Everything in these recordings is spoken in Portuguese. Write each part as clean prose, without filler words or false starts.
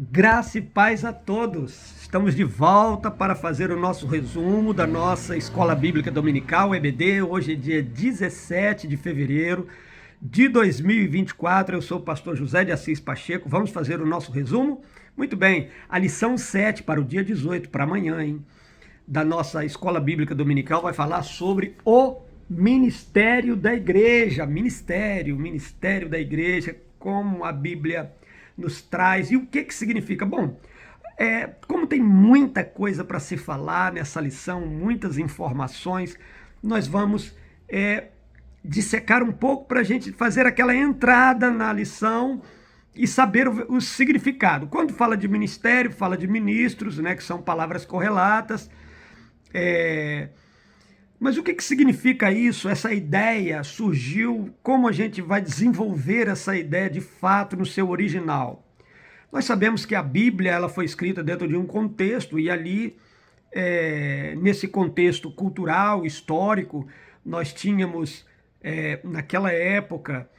Graça e paz a todos. Estamos de volta para fazer o nosso resumo da nossa Escola Bíblica Dominical, EBD. Hoje é dia 17 de fevereiro de 2024. Eu sou o pastor José de Assis Pacheco. Vamos fazer o nosso resumo? Muito bem. A lição 7 para o dia 18, para amanhã, da nossa Escola Bíblica Dominical vai falar sobre o ministério da igreja. Ministério da igreja, como a Bíblia nos traz e o que significa. Bom, como tem muita coisa para se falar nessa lição, muitas informações, nós vamos dissecar um pouco para a gente fazer aquela entrada na lição e saber o significado. Quando fala de ministério, fala de ministros, né, que são palavras correlatas. Mas o que significa isso? Essa ideia surgiu, como a gente vai desenvolver essa ideia de fato no seu original? Nós sabemos que a Bíblia ela foi escrita dentro de um contexto e ali, nesse contexto cultural, histórico, nós tínhamos, naquela época,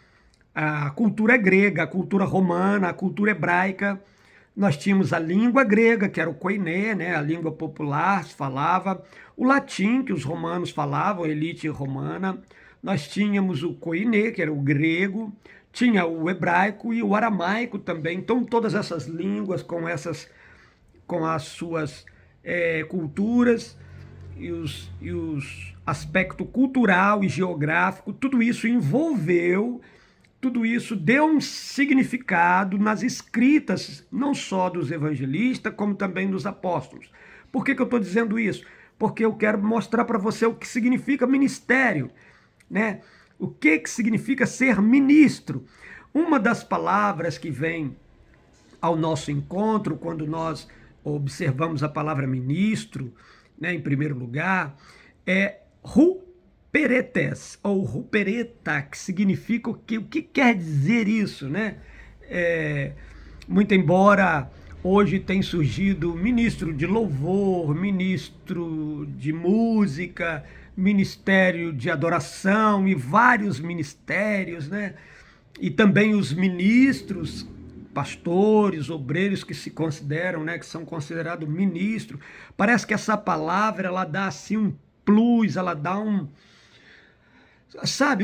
a cultura grega, a cultura romana, a cultura hebraica. Nós tínhamos a língua grega, que era o koiné, né, a língua popular, se falava. O latim, que os romanos falavam, a elite romana. Nós tínhamos o koiné, que era o grego. Tinha o hebraico e o aramaico também. Então, todas essas línguas com as suas culturas e os aspecto cultural e geográfico, tudo isso envolveu. Tudo isso deu um significado nas escritas, não só dos evangelistas, como também dos apóstolos. Por que eu estou dizendo isso? Porque eu quero mostrar para você o que significa ministério, né? O que significa ser ministro. Uma das palavras que vem ao nosso encontro, quando nós observamos a palavra ministro, né, em primeiro lugar, é ruperetes, ou rupereta, que significa o que quer dizer isso, né? Muito embora hoje tenha surgido ministro de louvor, ministro de música, ministério de adoração e vários ministérios, né? E também os ministros, pastores, obreiros que se consideram, né, que são considerados ministros. Parece que essa palavra ela dá assim um plus, ela dá um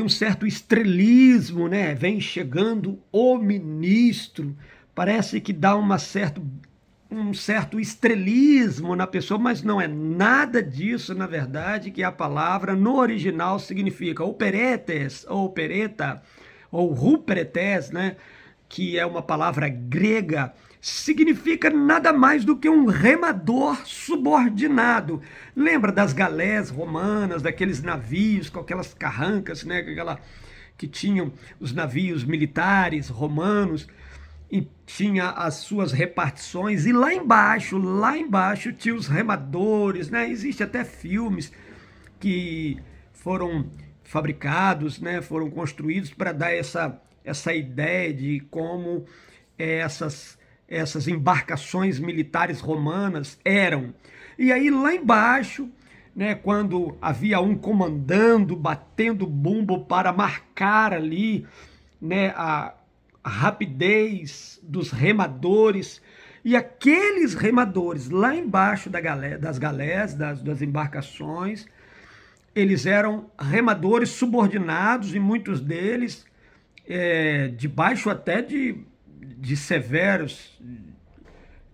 certo estrelismo, né? Vem chegando o ministro, parece que dá um certo estrelismo na pessoa, mas não é nada disso, na verdade, que a palavra no original significa operetes, ou opereta, ou ruperetes, né? Que é uma palavra grega, significa nada mais do que um remador subordinado. Lembra das galés romanas, daqueles navios com aquelas carrancas, né, que tinham os navios militares romanos, e tinha as suas repartições, e lá embaixo tinha os remadores, né? Existe até filmes que foram fabricados, né, foram construídos para dar essa ideia de como essas embarcações militares romanas eram. E aí lá embaixo, né, quando havia um comandando, batendo bumbo para marcar ali, né, a rapidez dos remadores, e aqueles remadores lá embaixo das galés, das embarcações, eles eram remadores subordinados e muitos deles debaixo até de severos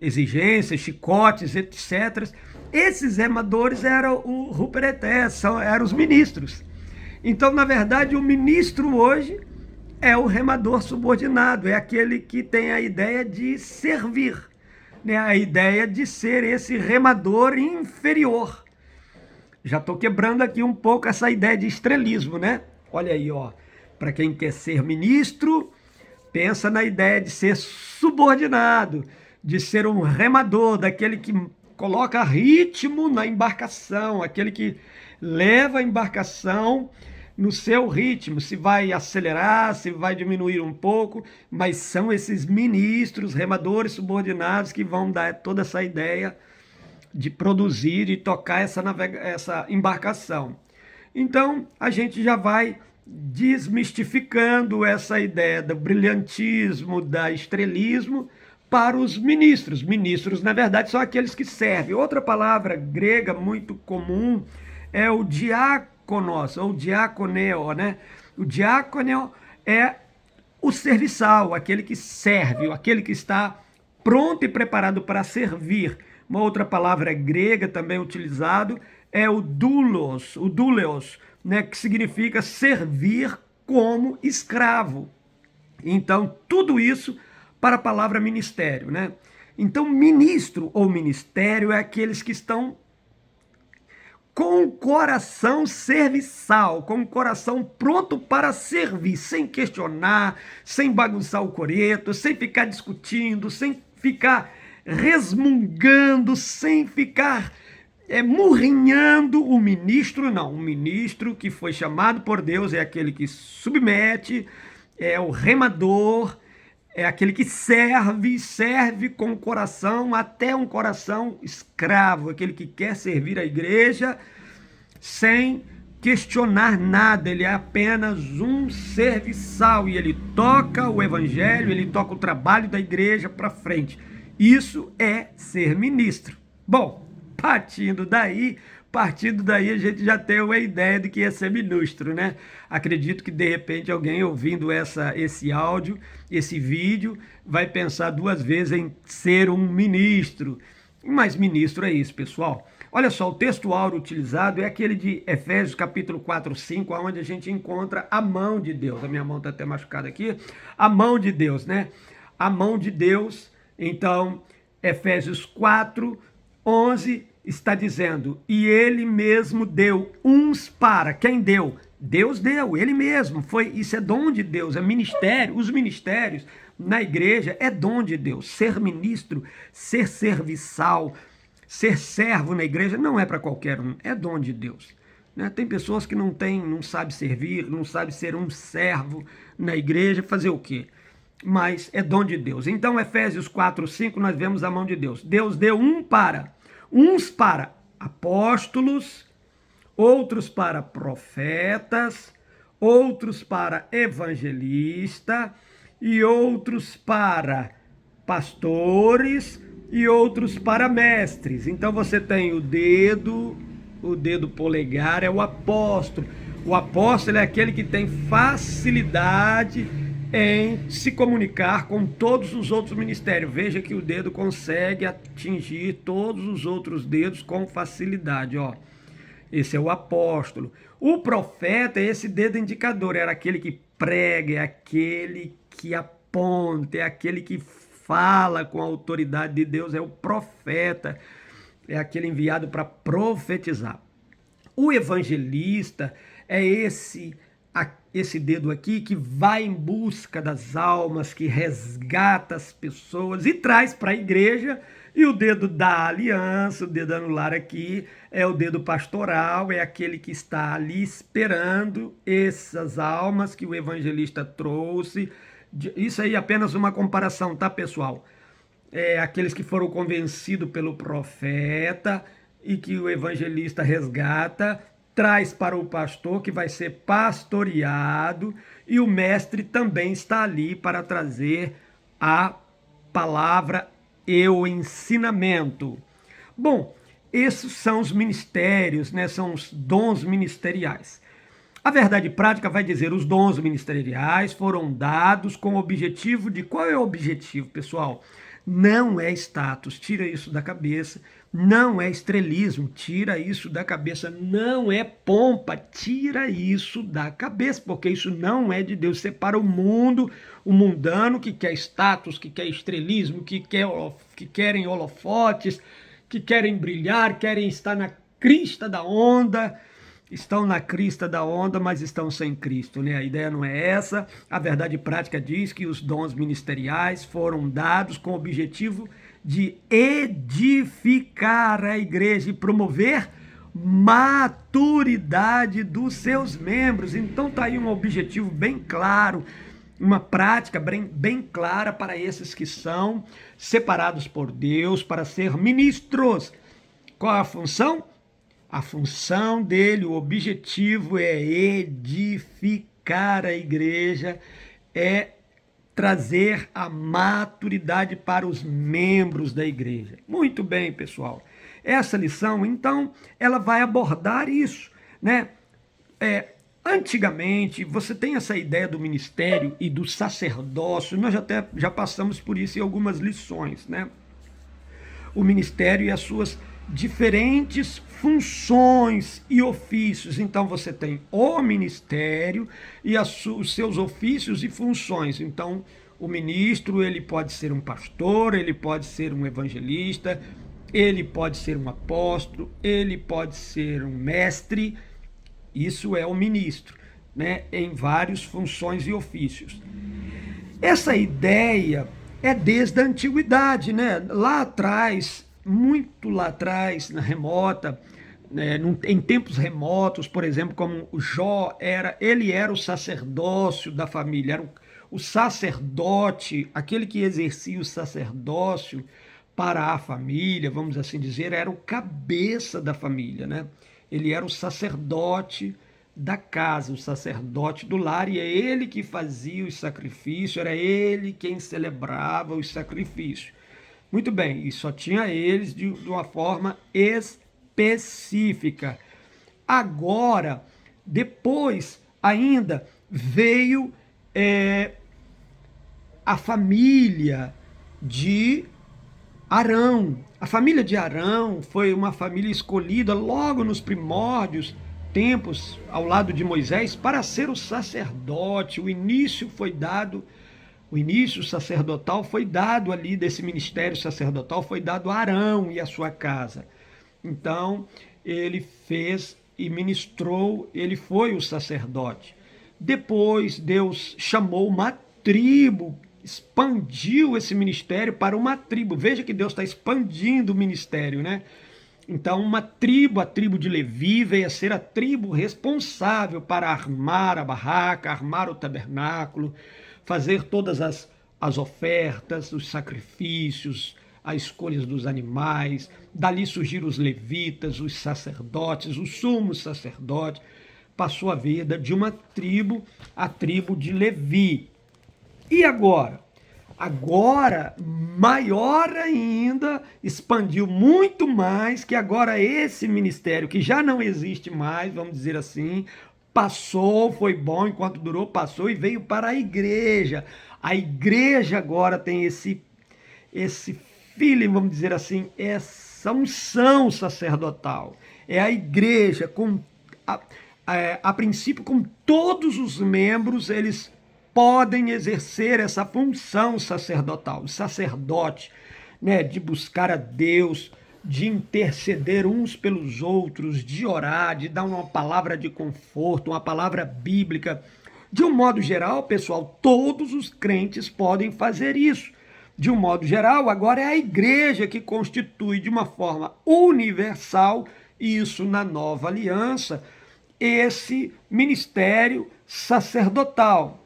exigências, chicotes, etc. Esses remadores eram o ruperetés, eram os ministros. Então, na verdade, o ministro hoje é o remador subordinado, é aquele que tem a ideia de servir, né? A ideia de ser esse remador inferior. Já estou quebrando aqui um pouco essa ideia de estrelismo, né? Olha aí, ó. Para quem quer ser ministro, pensa na ideia de ser subordinado, de ser um remador, daquele que coloca ritmo na embarcação, aquele que leva a embarcação no seu ritmo, se vai acelerar, se vai diminuir um pouco, mas são esses ministros, remadores subordinados que vão dar toda essa ideia de produzir e tocar essa embarcação. Então, a gente já vai desmistificando essa ideia do brilhantismo, da estrelismo, para os ministros. Ministros, na verdade, são aqueles que servem. Outra palavra grega muito comum é o diáconos, ou diaconeo, né? O diáconeo é o serviçal, aquele que serve, aquele que está pronto e preparado para servir. Uma outra palavra grega também utilizado é o doulos, né, que significa servir como escravo. Então, tudo isso para a palavra ministério, né? Então, ministro ou ministério é aqueles que estão com o coração serviçal, com o coração pronto para servir, sem questionar, sem bagunçar o coreto, sem ficar discutindo, sem ficar resmungando, sem ficar murrinhando o ministro. Não, o ministro que foi chamado por Deus é aquele que submete, é o remador, é aquele que serve com o coração, até um coração escravo, aquele que quer servir a igreja sem questionar nada, ele é apenas um serviçal e ele toca o evangelho, ele toca o trabalho da igreja para frente. Isso é ser ministro. Bom, partindo daí a gente já tem uma ideia do que é ser ministro, né? Acredito que de repente alguém ouvindo esse áudio, esse vídeo, vai pensar duas vezes em ser um ministro. Mas ministro é isso, pessoal. Olha só, o texto áureo utilizado é aquele de Efésios capítulo 4, 5, onde a gente encontra a mão de Deus. A minha mão está até machucada aqui. A mão de Deus, né? A mão de Deus. Então, Efésios 4, 11 está dizendo, e ele mesmo deu uns para. Quem deu? Deus deu, ele mesmo. Isso é dom de Deus, é ministério. Os ministérios na igreja é dom de Deus. Ser ministro, ser serviçal, ser servo na igreja não é para qualquer um, é dom de Deus. Né? Tem pessoas que não sabem servir, não sabem ser um servo na igreja, fazer o quê? Mas é dom de Deus. Então, Efésios 4, 5, nós vemos a mão de Deus. Deus deu uns para apóstolos, outros para profetas, outros para evangelista e outros para pastores e outros para mestres. Então você tem o dedo polegar é o apóstolo. O apóstolo é aquele que tem facilidade em se comunicar com todos os outros ministérios. Veja que o dedo consegue atingir todos os outros dedos com facilidade, ó. Esse é o apóstolo. O profeta é esse dedo indicador, era aquele que prega, é aquele que aponta, é aquele que fala com a autoridade de Deus, é o profeta, é aquele enviado para profetizar. O evangelista é esse dedo aqui que vai em busca das almas, que resgata as pessoas e traz para a igreja. E o dedo da aliança, o dedo anular aqui, é o dedo pastoral, é aquele que está ali esperando essas almas que o evangelista trouxe. Isso aí é apenas uma comparação, tá, pessoal? É aqueles que foram convencidos pelo profeta e que o evangelista resgata, traz para o pastor, que vai ser pastoreado, e o mestre também está ali para trazer a palavra e o ensinamento. Bom, esses são os ministérios, né? São os dons ministeriais. A verdade prática vai dizer, os dons ministeriais foram dados com o objetivo de... Qual é o objetivo, pessoal? Não é status, tira isso da cabeça. Não é estrelismo, tira isso da cabeça. Não é pompa, tira isso da cabeça, porque isso não é de Deus. Separa o mundo, o mundano que quer status, que quer estrelismo, que querem holofotes, que querem brilhar, querem estar na crista da onda. Estão na crista da onda, mas estão sem Cristo, né? A ideia não é essa. A verdade prática diz que os dons ministeriais foram dados com o objetivo de edificar a igreja e promover maturidade dos seus membros. Então tá aí um objetivo bem claro, uma prática bem clara para esses que são separados por Deus para ser ministros. Qual a função? A função dele, o objetivo é edificar a igreja, é trazer a maturidade para os membros da igreja. Muito bem, pessoal. Essa lição, então, ela vai abordar isso, né? Antigamente, você tem essa ideia do ministério e do sacerdócio, nós já passamos por isso em algumas lições, né? O ministério e as suas diferentes funções e ofícios. Então você tem o ministério e os seus ofícios e funções. Então o ministro, ele pode ser um pastor, ele pode ser um evangelista, ele pode ser um apóstolo, ele pode ser um mestre. Isso é o ministro, né? Em várias funções e ofícios. Essa ideia é desde a antiguidade, né? Lá atrás, muito lá atrás, na remota, né, em tempos remotos, por exemplo, como o Jó ele era o sacerdócio da família, era o sacerdote, aquele que exercia o sacerdócio para a família, vamos assim dizer, era o cabeça da família, né? Ele era o sacerdote da casa, o sacerdote do lar, e é ele que fazia os sacrifícios, era ele quem celebrava os sacrifícios. Muito bem, e só tinha eles de uma forma específica. Agora, depois ainda veio a família de Arão. A família de Arão foi uma família escolhida logo nos primórdios, tempos ao lado de Moisés, para ser o sacerdote. O início sacerdotal foi dado ali, desse ministério sacerdotal, foi dado a Arão e a sua casa. Então, ele fez e ministrou, ele foi o sacerdote. Depois, Deus chamou uma tribo, expandiu esse ministério para uma tribo. Veja que Deus está expandindo o ministério, né? Então, uma tribo, a tribo de Levi, veio a ser a tribo responsável para armar a barraca, armar o tabernáculo, fazer todas as ofertas, os sacrifícios, as escolhas dos animais. Dali surgiram os levitas, os sacerdotes, o sumo sacerdote. Passou a vida de uma tribo, a tribo de Levi. E agora? Agora, maior ainda, expandiu muito mais, que agora esse ministério, que já não existe mais, vamos dizer assim, passou, foi bom enquanto durou, passou e veio para a igreja. A igreja agora tem esse feeling, vamos dizer assim, essa unção sacerdotal. É a igreja, a princípio, com todos os membros, eles podem exercer essa função sacerdotal, o sacerdote, né, de buscar a Deus, de interceder uns pelos outros, de orar, de dar uma palavra de conforto, uma palavra bíblica. De um modo geral, pessoal, todos os crentes podem fazer isso. De um modo geral, agora é a igreja que constitui de uma forma universal, isso na nova aliança, esse ministério sacerdotal.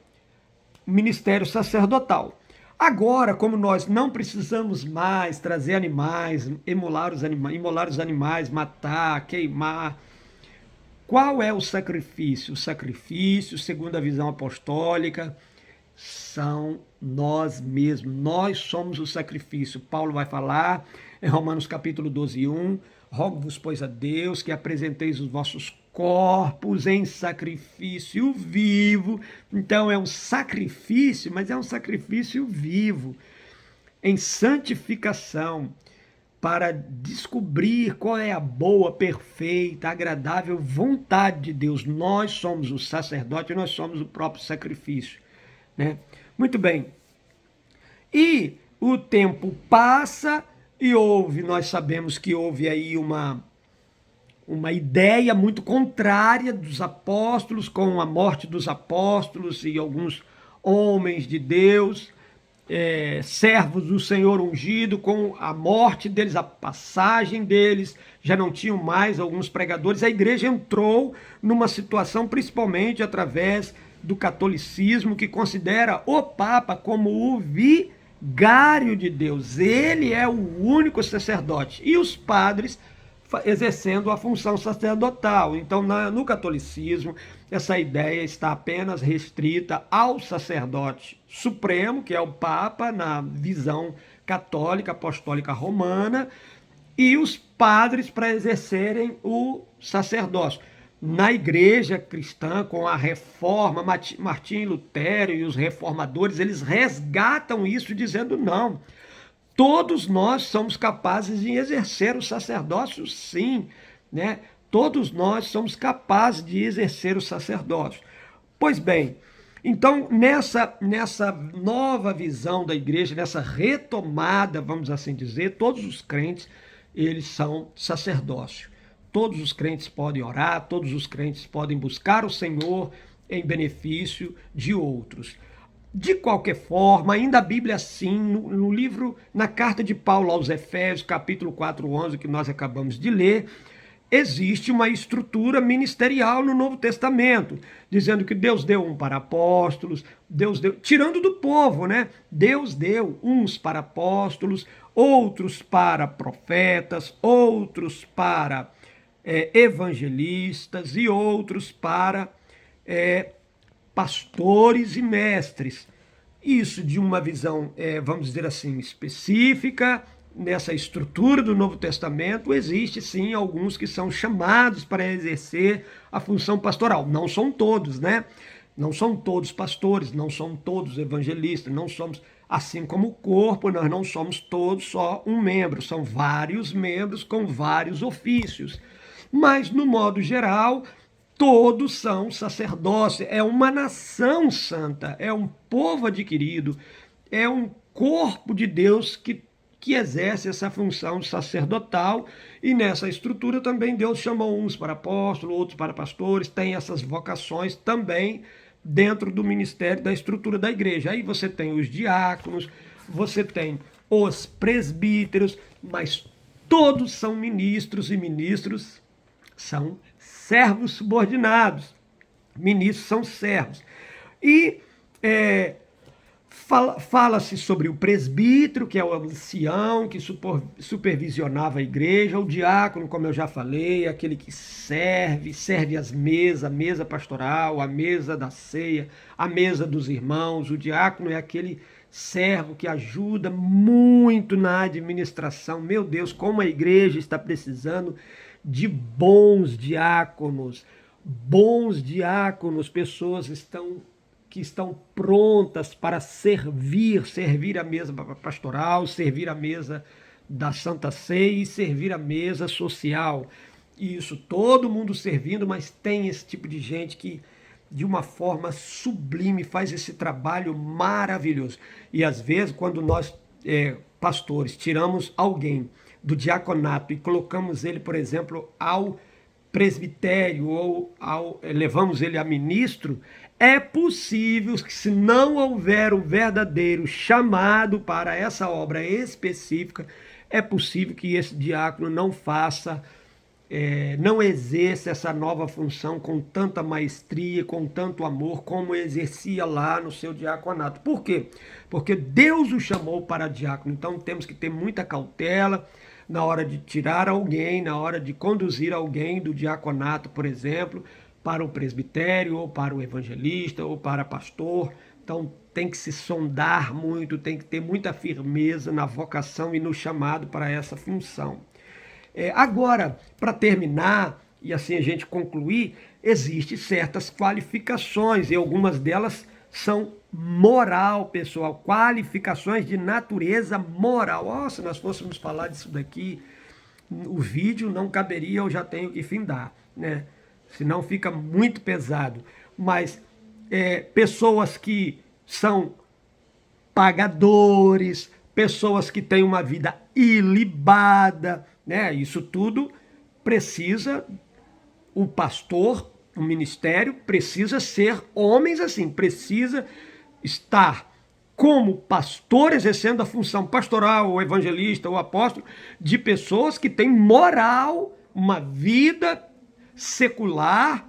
Ministério sacerdotal. Agora, como nós não precisamos mais trazer animais, imolar os animais, matar, queimar, qual é o sacrifício? O sacrifício, segundo a visão apostólica, são nós mesmos. Nós somos o sacrifício. Paulo vai falar em Romanos capítulo 12, 1, rogo-vos, pois, a Deus que apresenteis os vossos corpos em sacrifício vivo. Então é um sacrifício, mas é um sacrifício vivo, em santificação, para descobrir qual é a boa, perfeita, agradável vontade de Deus. Nós somos o sacerdote, nós somos o próprio sacrifício, né? Muito bem. E o tempo passa e nós sabemos que houve aí uma ideia muito contrária dos apóstolos, com a morte dos apóstolos e alguns homens de Deus, servos do Senhor ungido, com a morte deles, a passagem deles, já não tinham mais alguns pregadores. A igreja entrou numa situação, principalmente através do catolicismo, que considera o Papa como o vigário de Deus. Ele é o único sacerdote. E os padres exercendo a função sacerdotal. Então, no catolicismo, essa ideia está apenas restrita ao sacerdote supremo, que é o Papa, na visão católica, apostólica romana, e os padres para exercerem o sacerdócio. Na igreja cristã, com a reforma, Martim Lutero e os reformadores, eles resgatam isso dizendo não. Todos nós somos capazes de exercer o sacerdócio, sim, né? Todos nós somos capazes de exercer o sacerdócio. Pois bem, então nessa nova visão da igreja, nessa retomada, vamos assim dizer, todos os crentes, eles são sacerdócio. Todos os crentes podem orar, todos os crentes podem buscar o Senhor em benefício de outros. De qualquer forma, ainda a Bíblia assim, no livro, na carta de Paulo aos Efésios, capítulo 4:11, que nós acabamos de ler, existe uma estrutura ministerial no Novo Testamento, dizendo que Deus deu um para apóstolos, Deus deu, tirando do povo, né? Deus deu uns para apóstolos, outros para profetas, outros para evangelistas e outros para pastores e mestres. Isso de uma visão, vamos dizer assim, específica. Nessa estrutura do Novo Testamento, existe sim alguns que são chamados para exercer a função pastoral. Não são todos, né? Não são todos pastores, não são todos evangelistas, não somos, assim como o corpo, nós não somos todos só um membro, são vários membros com vários ofícios. Mas, no modo geral, todos são sacerdócio, é uma nação santa, é um povo adquirido, é um corpo de Deus que exerce essa função sacerdotal, e nessa estrutura também Deus chamou uns para apóstolos, outros para pastores, tem essas vocações também dentro do ministério, da estrutura da igreja. Aí você tem os diáconos, você tem os presbíteros, mas todos são ministros, e ministros são servos subordinados. Ministros são servos. E fala-se sobre o presbítero, que é o ancião, que supervisionava a igreja, o diácono, como eu já falei, aquele que serve as mesas, a mesa pastoral, a mesa da ceia, a mesa dos irmãos. O diácono é aquele servo que ajuda muito na administração. Meu Deus, como a igreja está precisando de bons diáconos, pessoas que estão prontas para servir a mesa pastoral, servir a mesa da Santa Ceia e servir a mesa social. Isso, todo mundo servindo, mas tem esse tipo de gente que, de uma forma sublime, faz esse trabalho maravilhoso. E às vezes, quando nós, pastores, tiramos alguém do diaconato e colocamos ele, por exemplo, ao presbitério ou levamos ele a ministro, é possível que, se não houver um verdadeiro chamado para essa obra específica, é possível que esse diácono não faça, não exerça essa nova função com tanta maestria, com tanto amor, como exercia lá no seu diaconato. Por quê? Porque Deus o chamou para diácono. Então temos que ter muita cautela na hora de tirar alguém, na hora de conduzir alguém do diaconato, por exemplo, para o presbitério, ou para o evangelista, ou para pastor. Então tem que se sondar muito, tem que ter muita firmeza na vocação e no chamado para essa função. Agora, para terminar, e assim a gente concluir, existem certas qualificações, e algumas delas são moral, pessoal, qualificações de natureza moral. Se nós fôssemos falar disso daqui, o vídeo não caberia, eu já tenho que findar, né? Senão fica muito pesado. Mas pessoas que são pagadores, pessoas que têm uma vida ilibada, né? Isso tudo precisa, o pastor, o ministério precisa ser homens assim, precisa estar como pastor, exercendo a função pastoral, ou evangelista, ou apóstolo, de pessoas que têm moral, uma vida secular,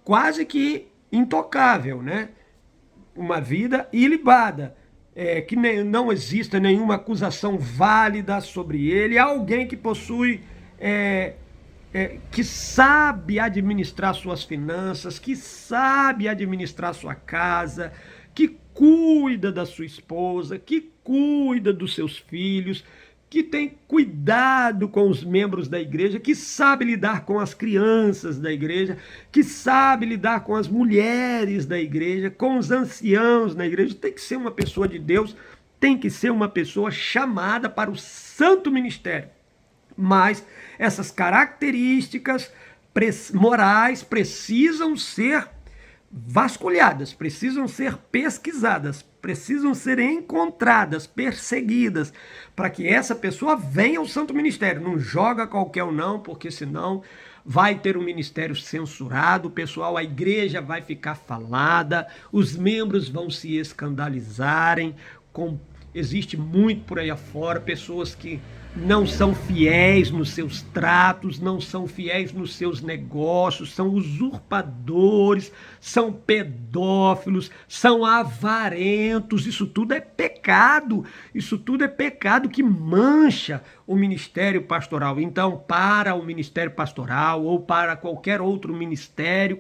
quase que intocável, né? Uma vida ilibada, que não exista nenhuma acusação válida sobre ele, alguém que possui que sabe administrar suas finanças, que sabe administrar sua casa, que cuida da sua esposa, que cuida dos seus filhos, que tem cuidado com os membros da igreja, que sabe lidar com as crianças da igreja, que sabe lidar com as mulheres da igreja, com os anciãos da igreja. Tem que ser uma pessoa de Deus, tem que ser uma pessoa chamada para o santo ministério. Mas essas características morais precisam ser vasculhadas, precisam ser pesquisadas, precisam ser encontradas, perseguidas, para que essa pessoa venha ao santo ministério. Não joga qualquer um não, porque senão vai ter um ministério censurado, pessoal, a igreja vai ficar falada, os membros vão se escandalizarem. Existe muito por aí afora pessoas que não são fiéis nos seus tratos, não são fiéis nos seus negócios, são usurpadores, são pedófilos, são avarentos. Isso tudo é pecado, isso tudo é pecado que mancha o ministério pastoral. Então, para o ministério pastoral ou para qualquer outro ministério,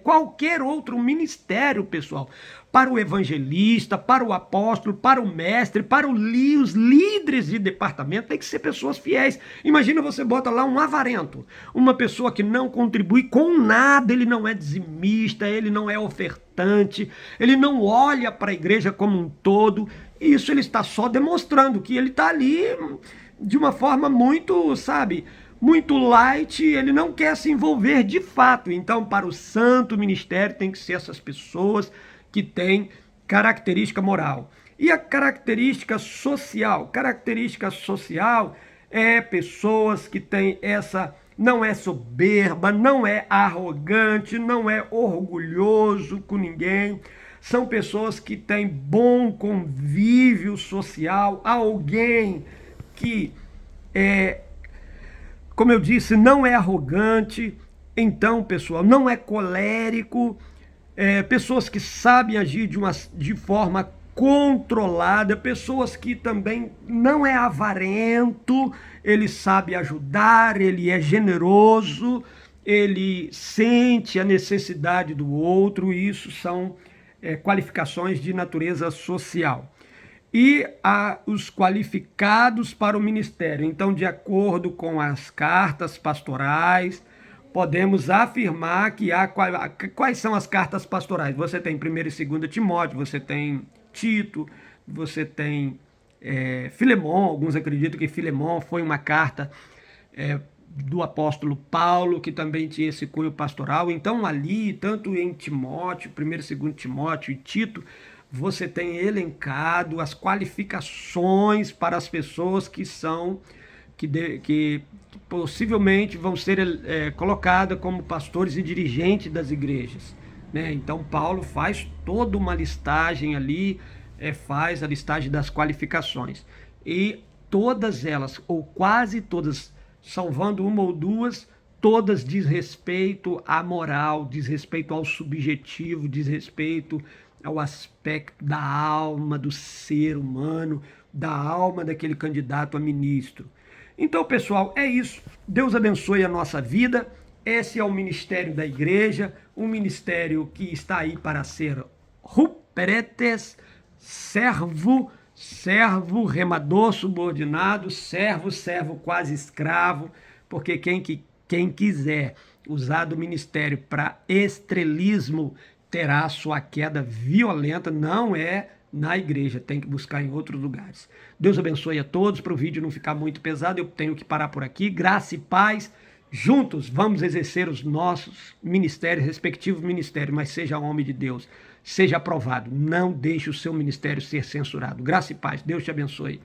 pessoal, para o evangelista, para o apóstolo, para o mestre, para os líderes de departamento, tem que ser pessoas fiéis. Imagina você bota lá um avarento, uma pessoa que não contribui com nada, ele não é dizimista, ele não é ofertante, ele não olha para a igreja como um todo. Isso ele está só demonstrando que ele está ali de uma forma muito, muito light, ele não quer se envolver de fato. Então, para o santo ministério tem que ser essas pessoas que têm característica moral. E a característica social? Característica social é pessoas que têm essa, não é soberba, não é arrogante, não é orgulhoso com ninguém. São pessoas que têm bom convívio social, alguém que como eu disse, não é arrogante. Então, pessoal, não é colérico, pessoas que sabem agir de forma controlada, pessoas que também não é avarento, ele sabe ajudar, ele é generoso, ele sente a necessidade do outro. Isso são qualificações de natureza social. E os qualificados para o ministério. Então, de acordo com as cartas pastorais, podemos afirmar que quais são as cartas pastorais? Você tem 1ª e 2ª Timóteo, você tem Tito, você tem Filemon. Alguns acreditam que Filemon foi uma carta do apóstolo Paulo, que também tinha esse cunho pastoral. Então, ali, tanto em Timóteo, 1º e 2º Timóteo e Tito, você tem elencado as qualificações para as pessoas que possivelmente vão ser colocadas como pastores e dirigentes das igrejas, né? Então, Paulo faz toda uma listagem ali, faz a listagem das qualificações. E todas elas, ou quase todas, salvando uma ou duas, todas diz respeito à moral, diz respeito ao subjetivo, diz respeito ao aspecto da alma do ser humano, da alma daquele candidato a ministro. Então, pessoal, é isso. Deus abençoe a nossa vida. Esse é o ministério da igreja, um ministério que está aí para ser ruperetes, servo, remador subordinado, servo quase escravo, porque quem quiser usar do ministério para estrelismo terá sua queda violenta. Não é na igreja, tem que buscar em outros lugares. Deus abençoe a todos. Para o vídeo não ficar muito pesado, eu tenho que parar por aqui. Graça e paz. Juntos vamos exercer os nossos ministérios, respectivos ministérios, mas seja homem de Deus, seja aprovado. Não deixe o seu ministério ser censurado. Graça e paz. Deus te abençoe.